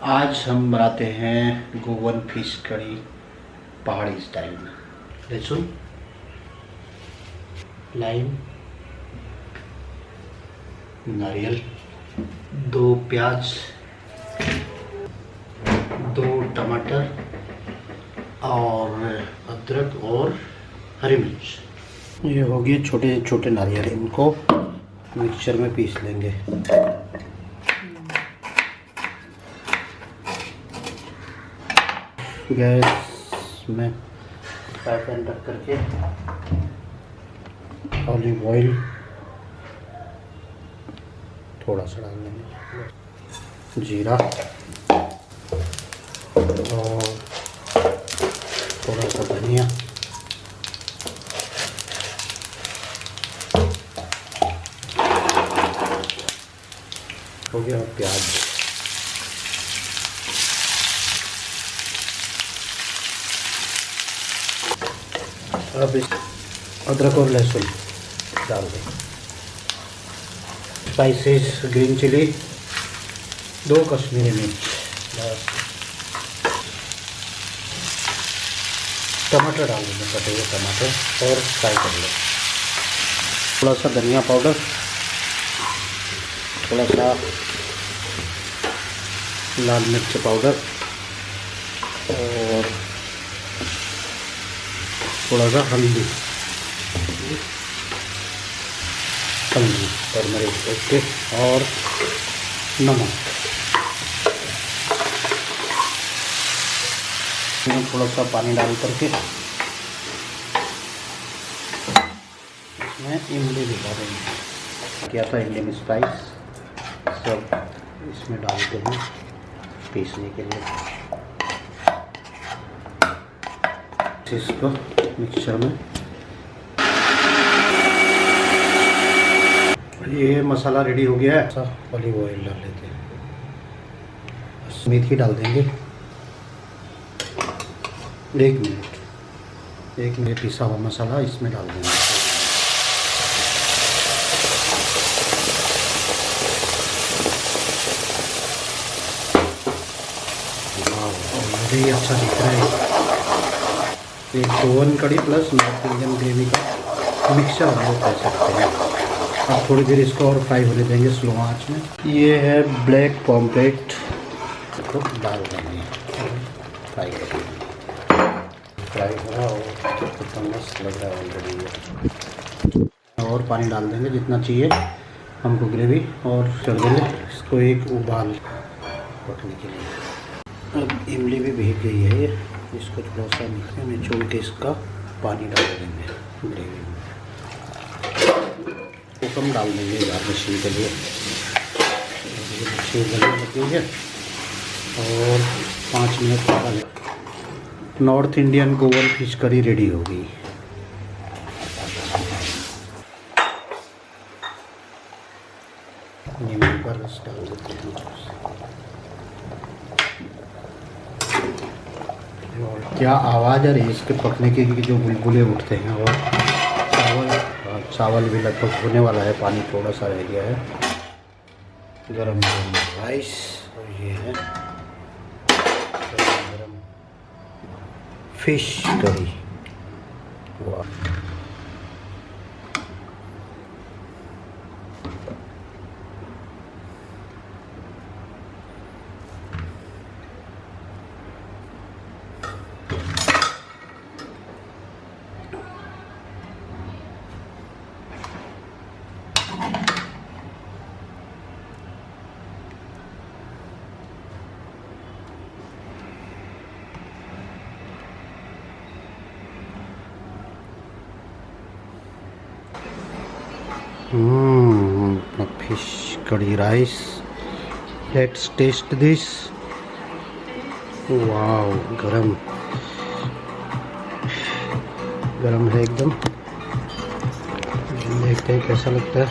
आज हम बनाते हैं गोवन फिश करी पहाड़ी स्टाइल में। लहसुन, लाइम, नारियल, 2 प्याज, 2 टमाटर और अदरक और हरी मिर्च। ये हो गए छोटे छोटे नारियल, इनको मिक्सचर में पीस लेंगे। गैस में पैन रख करके ऑलिव ऑयल थोड़ा सा डाल देंगे, जीरा और थोड़ा सा धनिया, हो गया प्याज। अब इस अदरक और लहसुन डाल दें। स्पाइसेस, ग्रीन चिली, 2 कश्मीरी मिर्च, बस। टमाटर डाल देंगे, कटे हुए टमाटर, और फ्राई कर लें। थोड़ा सा धनिया पाउडर, थोड़ा सा लाल मिर्च पाउडर और थोड़ा सा हल्दी, टर्मरिक, ओके, और नमक। थोड़ा सा पानी डाल करके इसमें इमली भी डालेंगे। क्या था इंडियन स्पाइस सब इसमें डालते हैं पीसने के लिए। इसको मिक्सचर में ये मसाला रेडी हो गया है। ऑलिव ऑयल डाल लेते हैं, मेथी डाल देंगे। 1 मिनट पिसा हुआ मसाला इसमें डाल देंगे। ऑलरेडी अच्छा दिख रहा है। एक गोवन कड़ी प्लस नॉर्थ इंडियन ग्रेवी का मिक्सचर हम लोग कह सकते हैं। अब थोड़ी देर इसको और फ्राई होने देंगे स्लो आंच में। ये है ब्लैक पॉम्फ्रेट, तो डाल देंगे, फ्राई करेंगे। फ्राई करा और कितना मस्त लग रहा है ऑलरेडी। और पानी डाल देंगे जितना चाहिए हमको ग्रेवी, और चढ़ देंगे इसको एक उबाल पकने के लिए। अब इमली भी भीग गई है, ये इसको थोड़ा सा मिक्सी में छोड़ के इसका पानी डाल देंगे ग्रेवी में। कम डाल देंगे गार्निशिंग के लिए। मछली गलने लगी है और 5 मिनट बाद north Indian Goan fish curry ready हो गई। नींबू का रस डाल देते हैं। और क्या आवाज़ आ रही है इसके पकने की, जो बुलबुले उठते हैं। और चावल भी लगभग होने वाला है, पानी थोड़ा सा रह गया है। गरम गरम राइस, और ये है गरम फिश करी। वाह, fish curry rice. Let's taste this. Wow, गरम गरम है एकदम। देखते हैं कैसा लगता है।